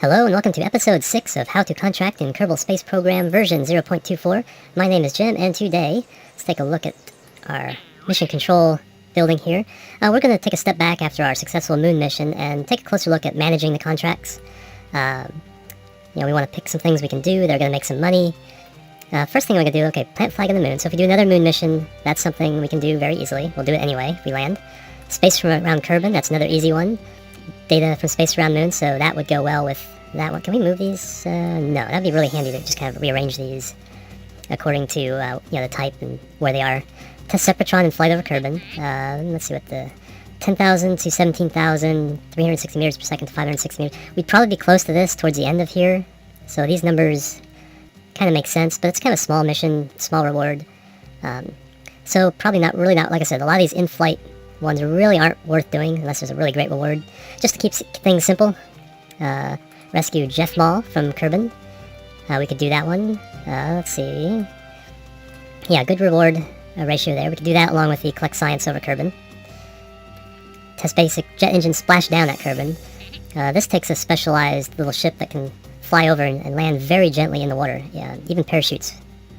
Hello and welcome to episode 6 of How to Contract in Kerbal Space Program version 0.24. My name is Jim, and today, let's take a look at our mission control building here. We're going to take a step back after our successful moon mission and take a closer look at managing the contracts. We want to pick some things we can do that are going to make some money. First thing we're going to do, okay, plant flag on the moon. So if we do another moon mission, that's something we can do very easily. We'll do it anyway if we land. Space from around Kerbin, that's another easy one. Data from space around moon, so that would go well with that one. Can we move these? No, that'd be really handy to just kind of rearrange these according to the type and where they are. Test Sepratron and flight over Kerbin. Let's see what the 10,000 to 17,000, 360 meters per second to 560 meters. We'd probably be close to this towards the end of here. So these numbers kind of make sense, but it's kind of a small mission, small reward. So probably not, like I said, a lot of these in-flight ones really aren't worth doing unless there's a really great reward. Just to keep things simple, rescue Jeff Mall from Kerbin. We could do that one. Let's see. Yeah, good reward ratio there. We could do that along with the collect science over Kerbin. Test basic jet engine splashdown at Kerbin. This takes a specialized little ship that can fly over and land very gently in the water. Yeah, even parachutes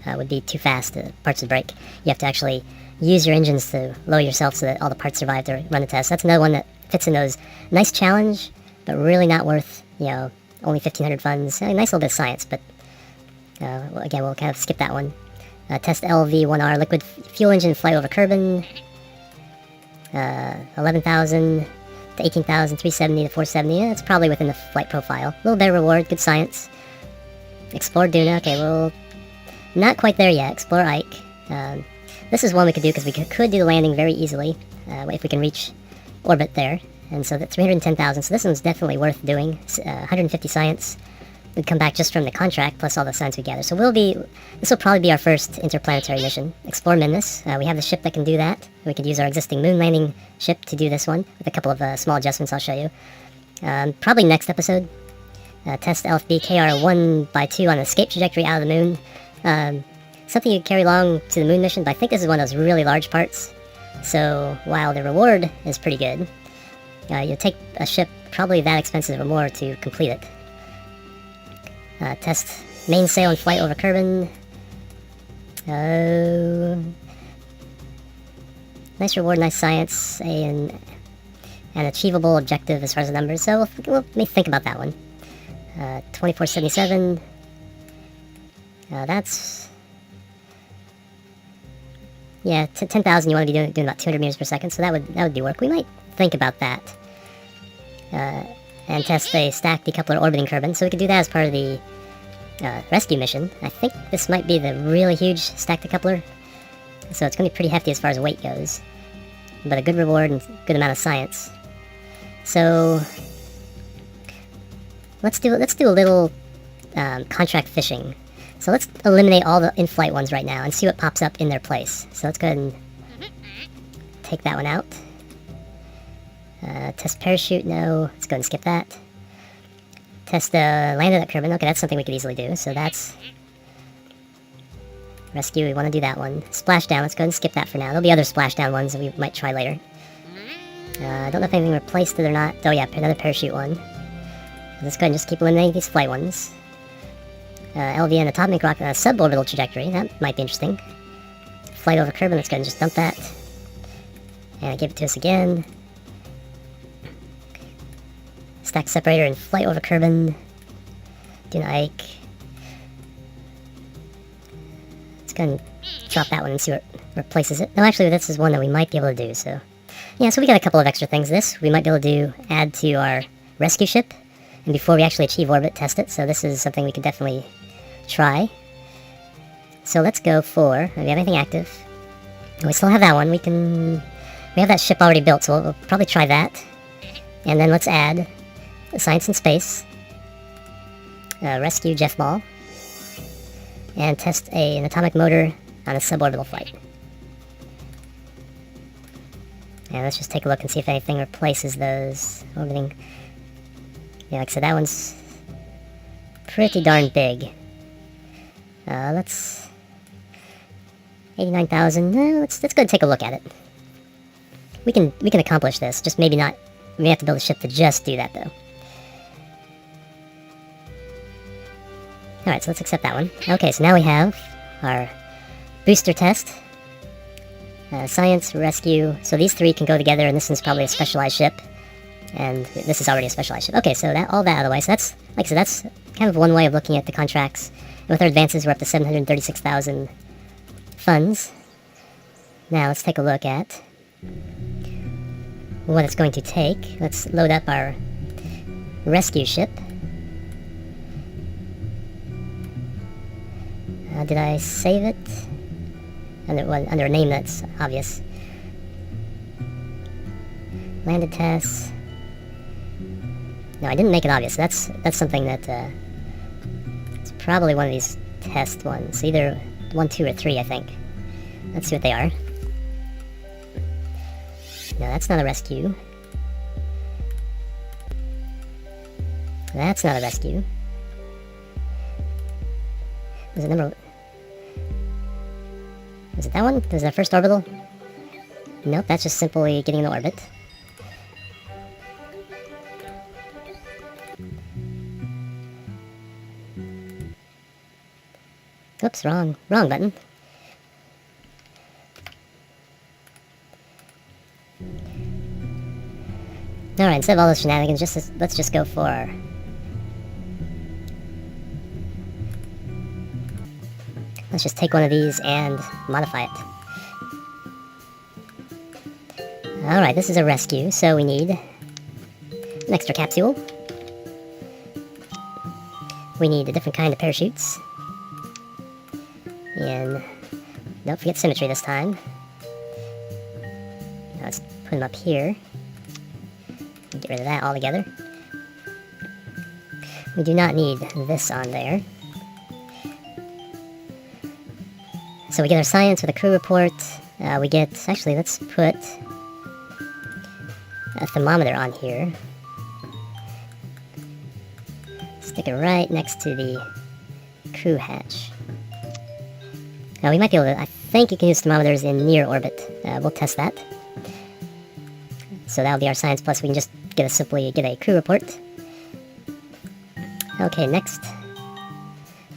would be too fast. Parts would break. You have to actually use your engines to lower yourself so that all the parts survive to run the test. That's another one that fits in those. Nice challenge, but really not worth, only 1,500 funds. Nice little bit of science, but again, we'll kind of skip that one. Test LV-1R liquid fuel engine fly over Kerbin. 11,000 to 18,000, 370 to 470. Yeah, it's probably within the flight profile. A little better reward, good science. Explore Duna. Okay, well, not quite there yet. Explore Ike. This is one we could do because we could do the landing very easily if we can reach orbit there. And so that's 310,000. So this one's definitely worth doing. 150 science would come back just from the contract plus all the science we gather. So this will probably be our first interplanetary mission. Explore Minmus. We have the ship that can do that. We could use our existing moon landing ship to do this one with a couple of small adjustments I'll show you. Probably next episode. Test LFB KR1x2 on escape trajectory out of the moon. Something you carry along to the moon mission, but I think this is one of those really large parts. So while the reward is pretty good, you'll take a ship probably that expensive or more to complete it. Test mainsail and flight over Kerbin. Nice reward, nice science, an achievable objective as far as the numbers. So we'll think about that one. 2477. That's... Yeah, 10,000 you want to be doing about 200 meters per second, so that would be work. We might think about that. And test a stack decoupler orbiting Kerbin, so we could do that as part of the rescue mission. I think this might be the really huge stack decoupler, so it's going to be pretty hefty as far as weight goes, but a good reward and good amount of science. So let's do a little contract fishing. So let's eliminate all the in-flight ones right now and see what pops up in their place. So let's go ahead and take that one out. Test parachute, no. Let's go ahead and skip that. Test landed at Kerbin. Okay, that's something we could easily do. So that's rescue. We want to do that one. Splashdown. Let's go ahead and skip that for now. There'll be other splashdown ones that we might try later. I don't know if anything replaced it or not. Oh yeah, another parachute one. Let's go ahead and just keep eliminating these flight ones. LVN atomic rocket on a suborbital trajectory. That might be interesting. Flight over Kerbin. Let's go ahead and just dump that. And give it to us again. Stack separator and flight over Kerbin. Duna Ike. Let's go ahead and drop that one and see what replaces it. No, actually, this is one that we might be able to do. So, yeah, so we got a couple of extra things. This we might be able to add to our rescue ship. And before we actually achieve orbit, test it. So this is something we could definitely try. So let's go for... Do we have anything active? We still have that one. We have that ship already built, so we'll probably try that. And then let's add science in space. Rescue Jeff Mall. And test an atomic motor on a suborbital flight. And let's just take a look and see if anything replaces those orbiting... Yeah, like I said, that one's pretty darn big. Let's... 89,000. Let's go and take a look at it. We can accomplish this, just maybe not... We have to build a ship to just do that, though. Alright, so let's accept that one. Okay, so now we have our booster test. Science, rescue. So these three can go together, and this one's probably a specialized ship. And this is already a specialized ship. Okay, so all that out of the way. So that's, like I said, that's kind of one way of looking at the contracts. And with our advances, we're up to 736,000 funds. Now let's take a look at what it's going to take. Let's load up our rescue ship. Did I save it? Under a name that's obvious. Landed tests. No, I didn't make it obvious. That's something that it's probably one of these test ones. Either 1, 2, or 3, I think. Let's see what they are. No, that's not a rescue. That's not a rescue. Was it number... Was it that one? Was that first orbital? Nope, that's just simply getting in orbit. Oops, wrong button. Alright, instead of all those shenanigans, let's just go for... Let's just take one of these and modify it. Alright, this is a rescue, so we need an extra capsule. We need a different kind of parachutes. And don't forget symmetry this time. Now let's put them up here. Get rid of that altogether. We do not need this on there. So we get our science with a crew report. We get, actually, let's put a thermometer on here. Stick it right next to the crew hatch. Now we might be able to, I think you can use thermometers in near orbit. We'll test that. So that'll be our science, plus we can just simply get a crew report. Okay, next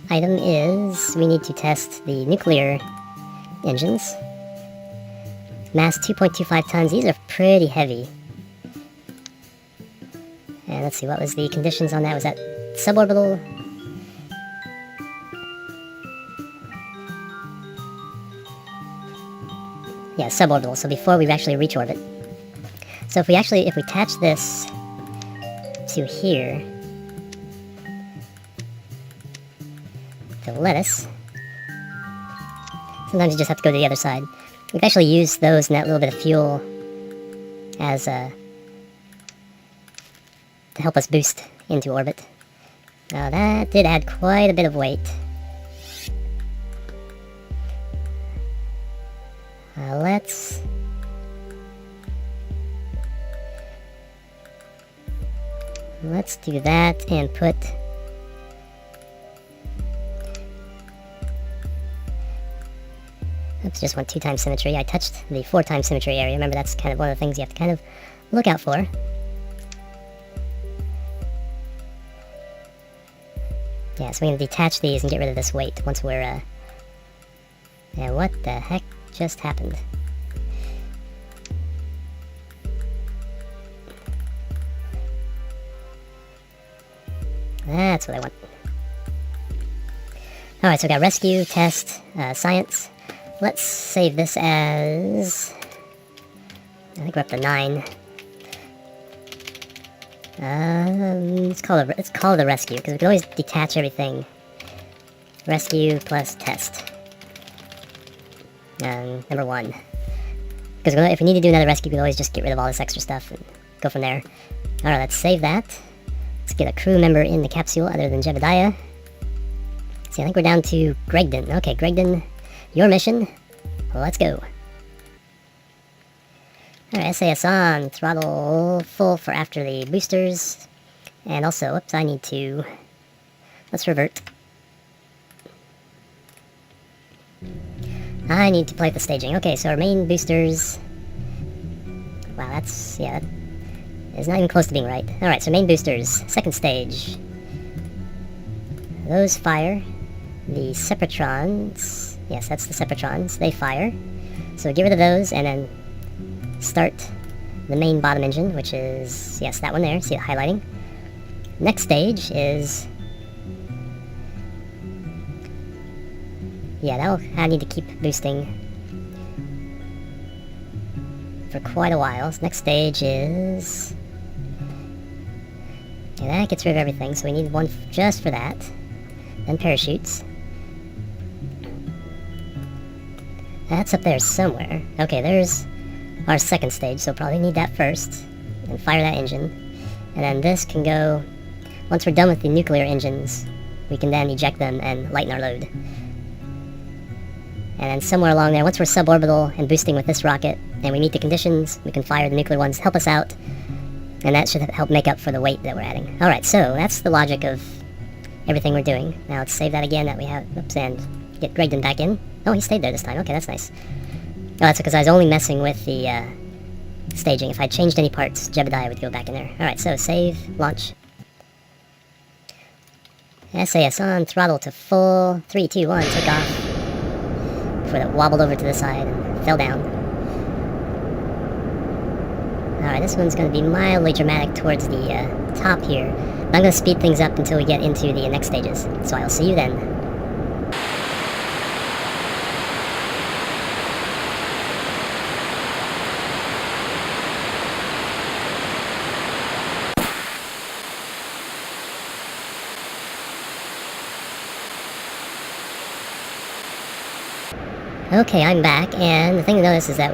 item is we need to test the nuclear engines. Mass 2.25 tons. These are pretty heavy. And let's see, what was the conditions on that? Was that suborbital? Yeah, suborbital, so before we actually reach orbit. So if we attach this to here, to lettuce, sometimes you just have to go to the other side. We can actually use those and that little bit of fuel as to help us boost into orbit. Now that did add quite a bit of weight. Let's do that and put oops, just went 2 times symmetry. I touched the 4 times symmetry area. Remember, that's kind of one of the things you have to kind of look out for. Yeah, so we can detach these and get rid of this weight once we're yeah, what the heck just happened? That's what I want. Alright, so we got rescue, test, science. Let's save this as... I think we're up to 9. Let's call it a rescue, because we can always detach everything. Rescue plus test. Number 1. Because if we need to do another rescue, we can always just get rid of all this extra stuff and go from there. Alright, let's save that. Let's get a crew member in the capsule other than Jebediah. See, I think we're down to Gregdon. Okay, Gregdon, your mission. Let's go. Alright, SAS on. Throttle full for after the boosters. And also, whoops, I need to... Let's revert. I need to play with the staging. Okay, so our main boosters... Wow, that's... yeah, that is not even close to being right. Alright, so main boosters. Second stage. Those fire. The separatrons, yes, that's the separatrons, they fire. So get rid of those and then start the main bottom engine, which is, yes, that one there, see it highlighting. Next stage is, yeah, I need to keep boosting for quite a while. So next stage is, yeah, that gets rid of everything, so we need one just for that. Then parachutes. That's up there somewhere. Okay, there's our second stage, so probably need that first. And fire that engine. And then this can go, once we're done with the nuclear engines, we can then eject them and lighten our load. And then somewhere along there, once we're suborbital and boosting with this rocket, and we meet the conditions, we can fire the nuclear ones to help us out. And that should help make up for the weight that we're adding. Alright, so that's the logic of everything we're doing. Now let's save that again, that we have, oops, and get Gregden back in. Oh, he stayed there this time. Okay, that's nice. Oh, that's because I was only messing with the staging. If I changed any parts, Jebediah would go back in there. Alright, so save, launch. SAS on, throttle to full. 3, 2, 1, take off. Before that wobbled over to the side and fell down. Alright, this one's going to be mildly dramatic towards the top here. I'm going to speed things up until we get into the next stages. So I'll see you then. Okay, I'm back, and the thing to notice is that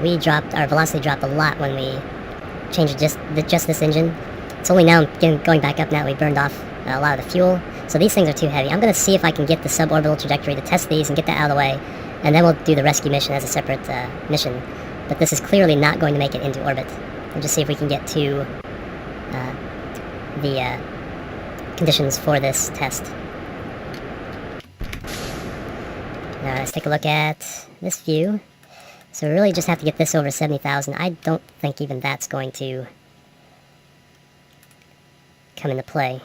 our velocity dropped a lot when we changed just this engine. It's only now going back up now that we burned off a lot of the fuel. So these things are too heavy. I'm going to see if I can get the suborbital trajectory to test these and get that out of the way, and then we'll do the rescue mission as a separate mission. But this is clearly not going to make it into orbit. We'll just see if we can get to the conditions for this test. Now let's take a look at this view. So we really just have to get this over 70,000. I don't think even that's going to come into play.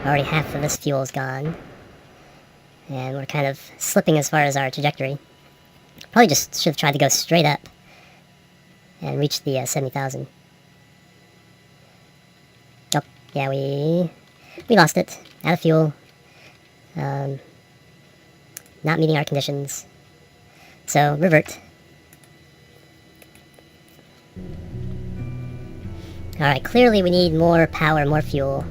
Already half of this fuel is gone. And we're kind of slipping as far as our trajectory. Probably just should have tried to go straight up and reach the 70,000. Oh, yeah, we lost it. Out of fuel. Not meeting our conditions. So, revert. Alright, clearly we need more power, more fuel.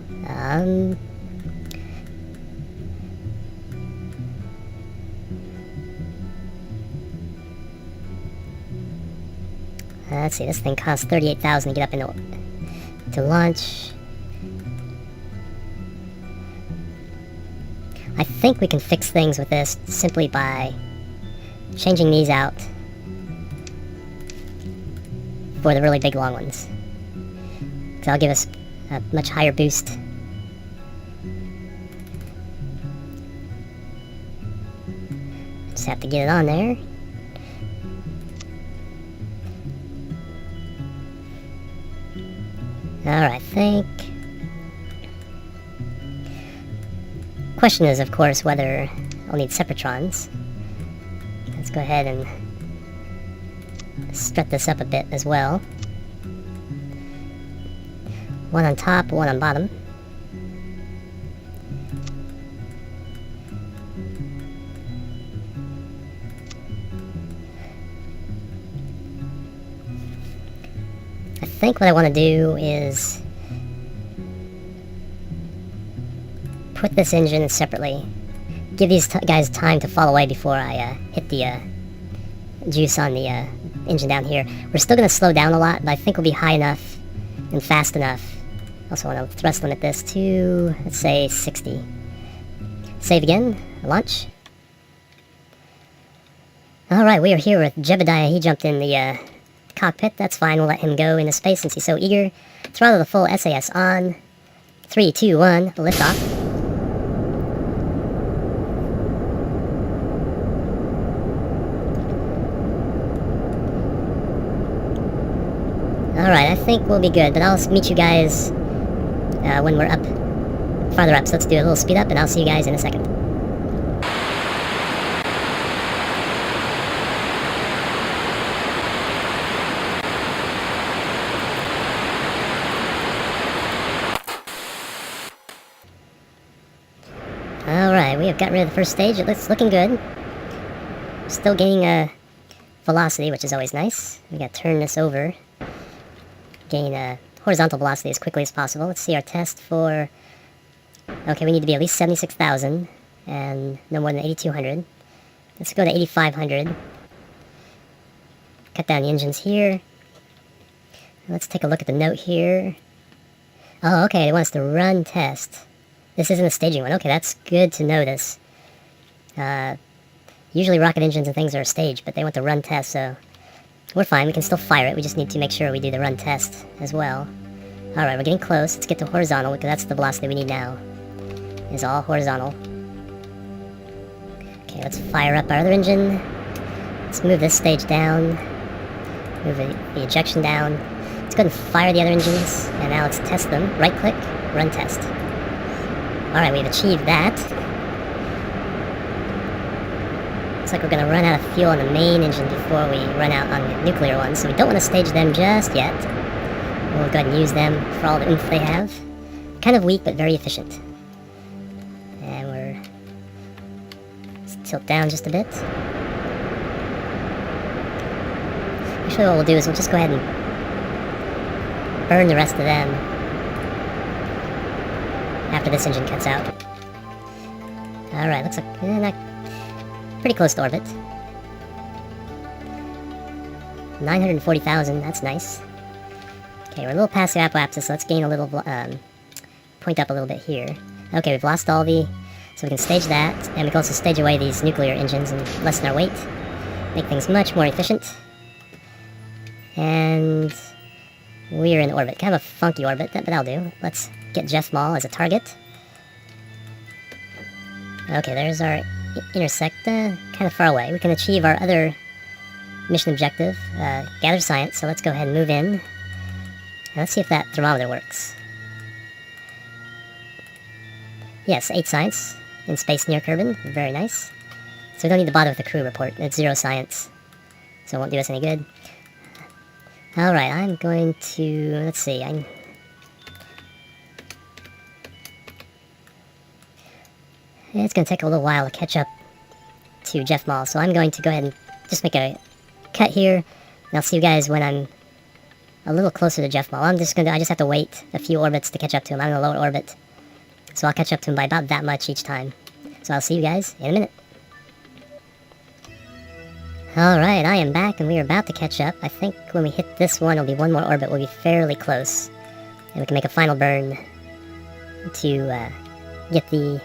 Let's see, this thing costs 38,000 to get up to launch. I think we can fix things with this simply by changing these out for the really big long ones. So that'll give us a much higher boost. Just have to get it on there. Alright, I think... Question is, of course, whether I'll need separatrons. Let's go ahead and strut this up a bit as well. One on top, one on bottom. I think what I want to do is put this engine separately. Give these guys time to fall away before I hit the juice on the engine down here. We're still going to slow down a lot, but I think we'll be high enough and fast enough. Also want to thrust limit this to, let's say, 60. Save again. Launch. Alright, we are here with Jebediah. He jumped in the cockpit. That's fine. We'll let him go into space since he's so eager. Throttle the full SAS on. 3, 2, 1. Lift off. Alright, I think we'll be good, but I'll meet you guys when we're up, farther up. So let's do a little speed up, and I'll see you guys in a second. Alright, we have got rid of the first stage. It looks looking good. Still gaining velocity, which is always nice. We gotta turn this over. Gain horizontal velocity as quickly as possible. Let's see our test for... Okay, we need to be at least 76,000 and no more than 8,200. Let's go to 8,500. Cut down the engines here. Let's take a look at the note here. Oh, okay, they want us to run test. This isn't a staging one. Okay, that's good to notice. Usually rocket engines and things are staged, but they want to run test, so we're fine. We can still fire it. We just need to make sure we do the run test as well. Alright, we're getting close. Let's get to horizontal, because that's the velocity we need now. Is all horizontal. Okay, let's fire up our other engine. Let's move this stage down. Move the ejection down. Let's go ahead and fire the other engines, and now let's test them. Right-click, run test. Alright, we've achieved that. Looks like we're going to run out of fuel on the main engine before we run out on the nuclear ones, so we don't want to stage them just yet. We'll go ahead and use them for all the oomph they have. Kind of weak, but very efficient. And let's tilt down just a bit. Actually, what we'll do is we'll just go ahead and burn the rest of them after this engine cuts out. Alright, looks like not pretty close to orbit. 940,000, that's nice. Okay, we're a little past the apoapsis, so let's gain a little, point up a little bit here. Okay, we've lost all the, so we can stage that, and we can also stage away these nuclear engines and lessen our weight. Make things much more efficient. And we're in orbit. Kind of a funky orbit, but that'll do. Let's get Jeff Mall as a target. Okay, there's our intersect, kind of far away. We can achieve our other mission objective, gather science, so let's go ahead and move in. And let's see if that thermometer works. Yes, 8 science in space near Kerbin. Very nice. So we don't need to bother with the crew report. It's 0 science, so it won't do us any good. Alright, I'm going to... let's see, it's going to take a little while to catch up to Jeff Mall, so I'm going to go ahead and just make a cut here, and I'll see you guys when I'm a little closer to Jeff Mall. I just have to wait a few orbits to catch up to him. I'm in a lower orbit, so I'll catch up to him by about that much each time. So I'll see you guys in a minute. Alright, I am back, and we are about to catch up. I think when we hit this one, it'll be one more orbit. We'll be fairly close, and we can make a final burn to get the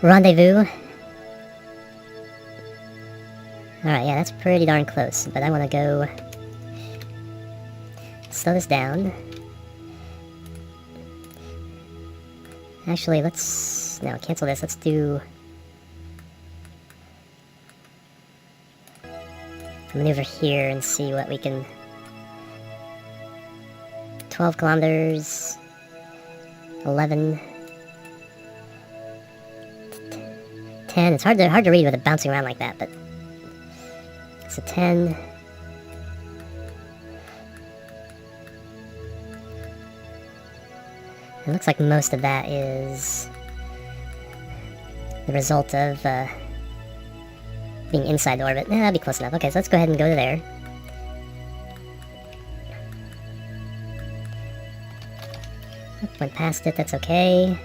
rendezvous. Alright, yeah, that's pretty darn close, but I want to go slow this down. Actually, let's... no, cancel this. Let's do... maneuver here and see what we can... 12 kilometers... 11... 10. It's hard to read with it bouncing around like that, but... it's a 10... It looks like most of that is the result of being inside the orbit. That'd be close enough. Okay, so let's go ahead and go to there. Went past it, that's okay.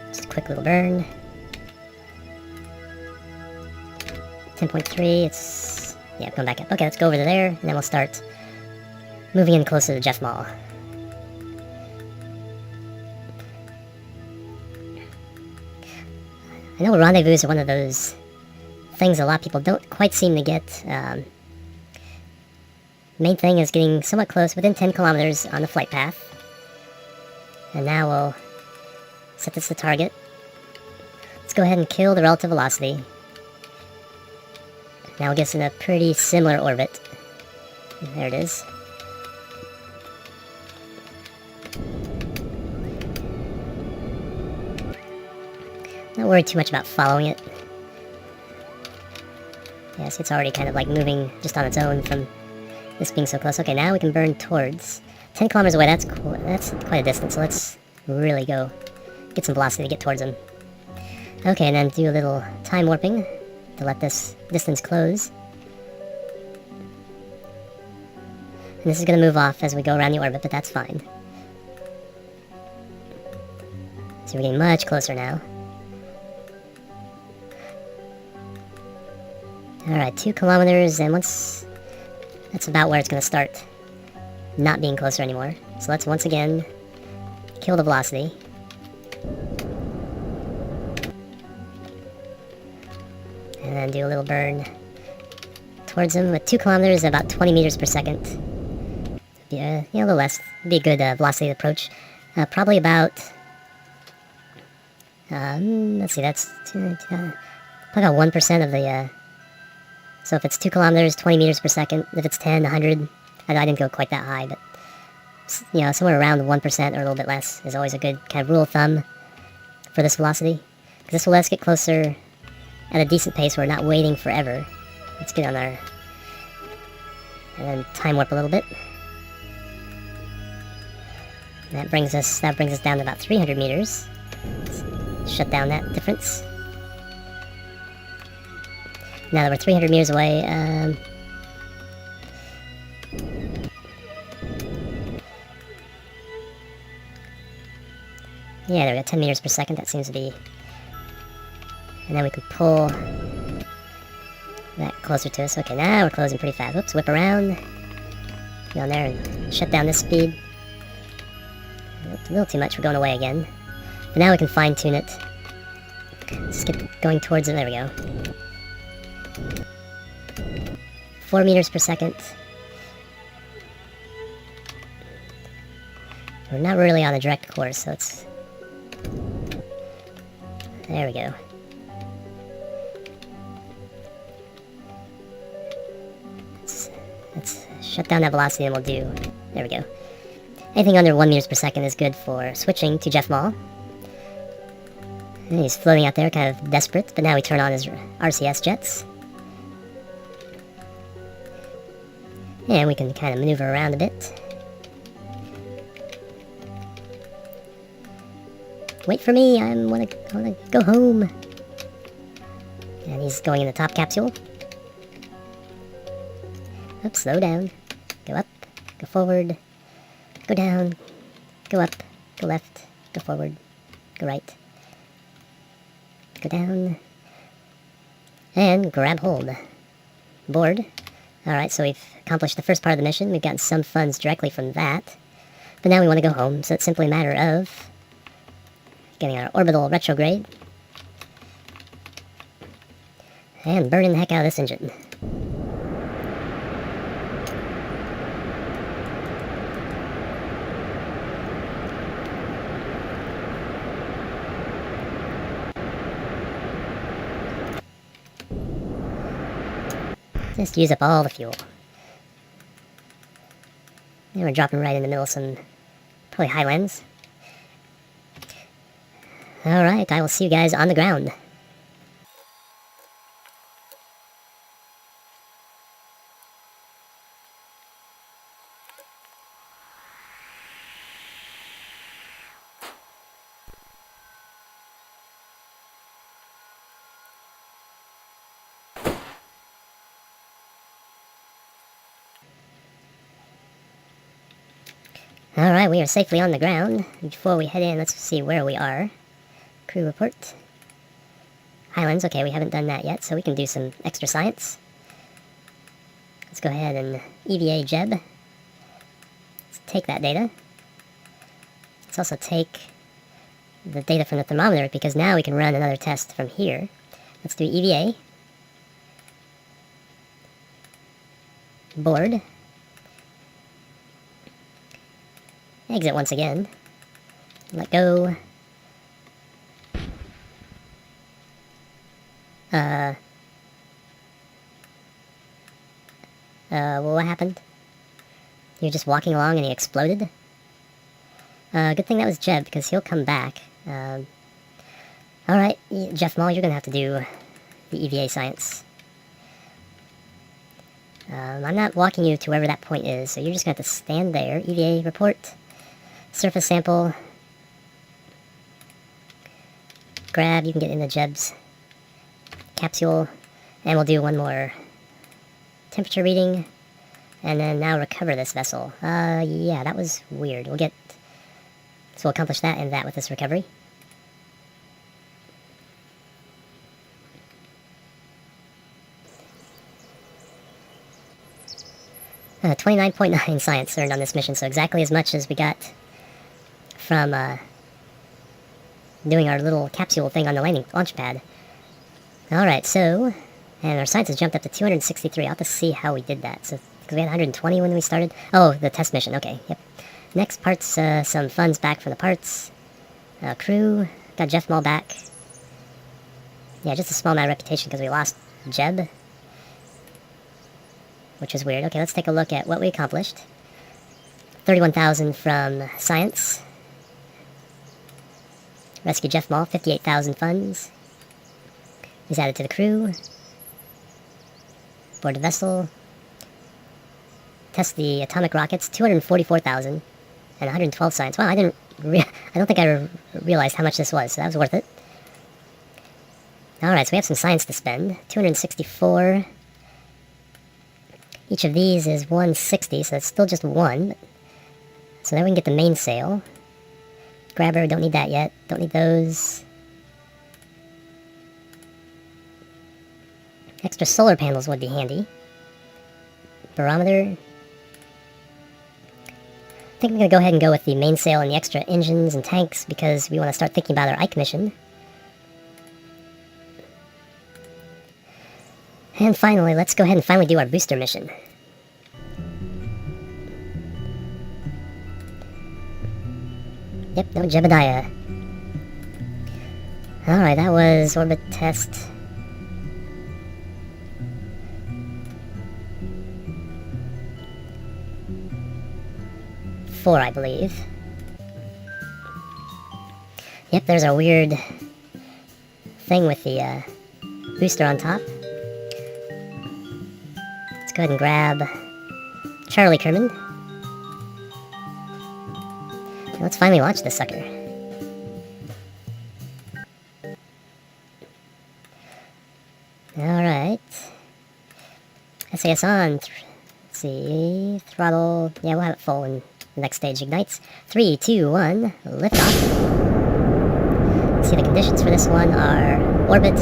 Just a quick little burn. 10.3, it's... yeah, going back up. Okay, let's go over to there, and then we'll start moving in closer to Jeff Mall. I know rendezvous are one of those things a lot of people don't quite seem to get. Main thing is getting somewhat close, within 10 kilometers on the flight path. And now we'll set this to target. Let's go ahead and kill the relative velocity. Now we'll get us in a pretty similar orbit. There it is. Not worried too much about following it. Yes, it's already kind of like moving just on its own from this being so close. Okay, now we can burn towards 10 kilometers away. That's cool. That's quite a distance, so let's really go get some velocity to get towards them. Okay, and then do a little time warping to let this distance close. And this is going to move off as we go around the orbit, but that's fine. So we're getting much closer now. Alright, 2 kilometers, and once... that's about where it's going to start not being closer anymore. So let's once again kill the velocity. And then do a little burn towards them with 2 kilometers, about 20 meters per second. Yeah, a little less. Be a good velocity approach. Probably about... let's see, that's... probably about 1% of the... so if it's 2 kilometers, 20 meters per second. If it's 10, 100... I didn't go quite that high, but... you know, somewhere around 1% or a little bit less is always a good kind of rule of thumb for this velocity. Because this will let us get closer at a decent pace. We're not waiting forever. Let's get on our... and then time warp a little bit. That brings us down to about 300 meters. Let's shut down that difference. Now that we're 300 meters away, yeah, there we go, 10 meters per second, that seems to be... and then we can pull that closer to us. Okay, now we're closing pretty fast. Whoops, whip around. Go on there and shut down this speed. A little too much, we're going away again. But now we can fine-tune it. Let's get going towards it, there we go. 4 meters per second. We're not really on a direct course, so it's... there we go. Let's shut down that velocity and we'll do... there we go. Anything under 1 meters per second is good for switching to Jeff Mall. And he's floating out there, kind of desperate, but now we turn on his RCS jets. And we can kind of maneuver around a bit. Wait for me, I wanna go home. And he's going in the top capsule. Oops, slow down. Go up, go forward, go down, go up, go left, go forward, go right, go down, and grab hold. Board. Alright, so we've accomplished the first part of the mission. We've gotten some funds directly from that. But now we want to go home, so it's simply a matter of getting our orbital retrograde and burning the heck out of this engine. Just use up all the fuel. And we're dropping right in the middle of some probably highlands. Alright, I will see you guys on the ground. Alright, we are safely on the ground. Before we head in, let's see where we are. Crew report. Highlands, okay, we haven't done that yet, so we can do some extra science. Let's go ahead and EVA Jeb. Let's take that data. Let's also take the data from the thermometer, because now we can run another test from here. Let's do EVA. Board. Exit once again. Let go. Well, what happened? You're just walking along and he exploded? Good thing that was Jeb, because he'll come back. Alright, Jeff Mall, you're gonna have to do the EVA science. I'm not walking you to wherever that point is, so you're just gonna have to stand there. EVA report, surface sample, grab, you can get into Jeb's capsule, and we'll do one more temperature reading, and then now recover this vessel. Yeah, that was weird. So we'll accomplish that and that with this recovery. 29.9 science earned on this mission, so exactly as much as we got from doing our little capsule thing on the launch pad. Alright, so, and our science has jumped up to 263. I'll have to see how we did that. So, because we had 120 when we started. Oh, the test mission, okay, yep. Next part's some funds back from the parts. Crew, got Jeff Mall back. Yeah, just a small amount of reputation because we lost Jeb, which is weird. Okay, let's take a look at what we accomplished. 31,000 from science. Rescue Jeff Mall, 58,000 funds. He's added to the crew. Board the vessel. Test the atomic rockets, 244,000 and 112 science. Wow, I don't think I realized how much this was, so that was worth it. Alright, so we have some science to spend. 264. Each of these is 160, so it's still just one. So then we can get the mainsail. Grabber, don't need that yet. Don't need those. Extra solar panels would be handy. Barometer. I think I'm going to go ahead and go with the mainsail and the extra engines and tanks because we want to start thinking about our Ike mission. And finally, let's go ahead and finally do our booster mission. Yep, no Jebediah. Alright, that was orbit test. Four, I believe. Yep, there's our weird thing with the booster on top. Let's go ahead and grab Charlie Kerman. Let's finally launch this sucker. Alright. SAS on. Let's see. Throttle. Yeah, we'll have it full when the next stage ignites. 3, 2, 1. Liftoff. Let's see, the conditions for this one are orbit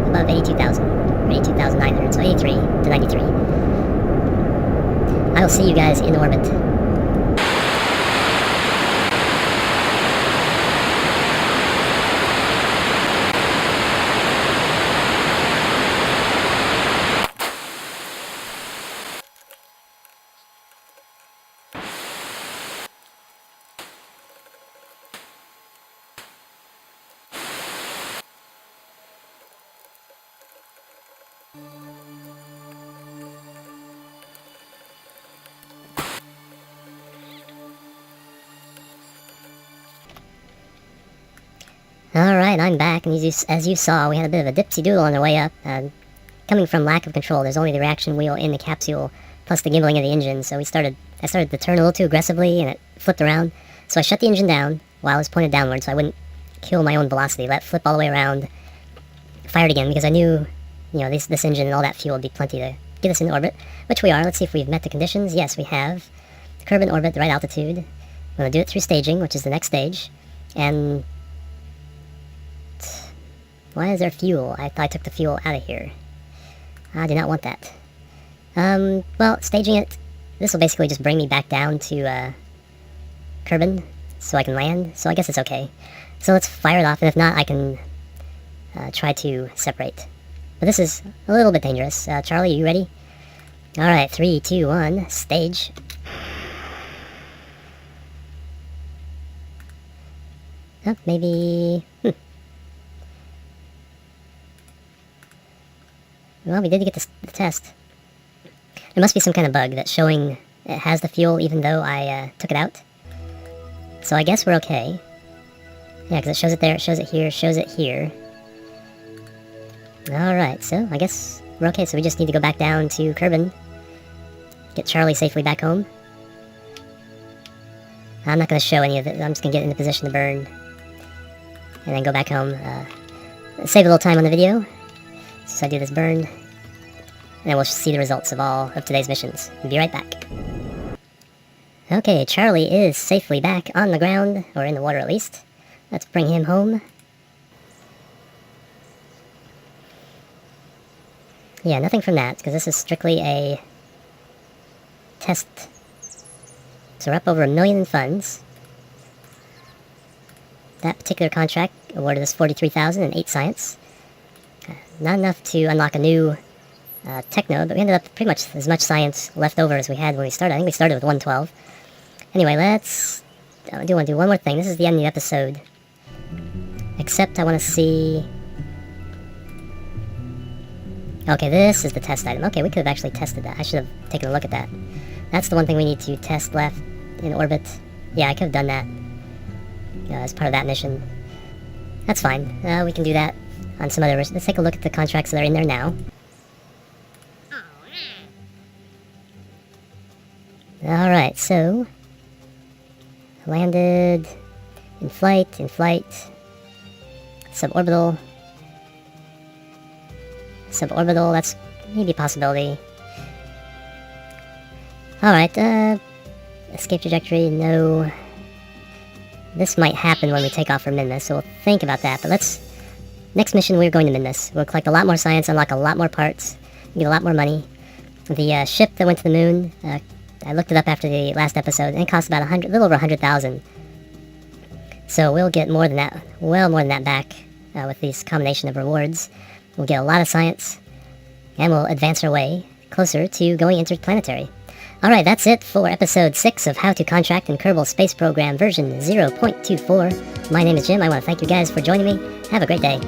above 82,000. 82,900. So 83 to 93. I will see you guys in orbit. Alright, I'm back, and as you saw, we had a bit of a dipsy-doodle on the way up. Coming from lack of control, there's only the reaction wheel in the capsule, plus the gimbling of the engine, so I started to turn a little too aggressively, and it flipped around. So I shut the engine down while it was pointed downward, so I wouldn't kill my own velocity. Let it flip all the way around, fired again, because I knew, this engine and all that fuel would be plenty to get us in orbit, which we are. Let's see if we've met the conditions. Yes, we have. Curb in orbit, the right altitude. I'm going to do it through staging, which is the next stage, and why is there fuel? I thought I took the fuel out of here. I do not want that. Well, staging it, this will basically just bring me back down to Kerbin, so I can land, so I guess it's okay. So let's fire it off, and if not, I can try to separate. But this is a little bit dangerous. Charlie, are you ready? Alright, 3, 2, 1, stage. Oh, maybe... Well, we did get the test. It must be some kind of bug that's showing it has the fuel even though I took it out. So I guess we're okay. Yeah, because it shows it there, it shows it here, shows it here. Alright, so I guess we're okay. So we just need to go back down to Kerbin. Get Charlie safely back home. I'm not going to show any of it. I'm just going to get into position to burn. And then go back home. Save a little time on the video. So I do this burn. And then we'll see the results of all of today's missions. Be right back. Okay, Charlie is safely back on the ground. Or in the water at least. Let's bring him home. Yeah, nothing from that. Because this is strictly a test. So we're up over $1 million in funds. That particular contract awarded us 43,000 and 8 science. Not enough to unlock a new tech node, but we ended up pretty much as much science left over as we had when we started. I think we started with 112. Anyway, I do want to do one more thing. This is the end of the episode. Except I want to see... Okay, this is the test item. Okay, we could have actually tested that. I should have taken a look at that. That's the one thing we need to test left in orbit. Yeah, I could have done that as part of that mission. That's fine. We can do that on some other... Let's take a look at the contracts that are in there now. Alright, so... Landed... In flight... Suborbital... Suborbital, that's maybe a possibility. Alright, escape trajectory, no. This might happen when we take off from Minmus, so we'll think about that. But next mission we're going to Minmus. We'll collect a lot more science, unlock a lot more parts, get a lot more money. The ship that went to the moon, I looked it up after the last episode, and it cost about a little over 100,000. So we'll get more than that, well more than that back with this combination of rewards. We'll get a lot of science, and we'll advance our way closer to going interplanetary. Alright, that's it for episode 6 of How to Contract in Kerbal Space Program version 0.24. My name is Jim. I want to thank you guys for joining me. Have a great day.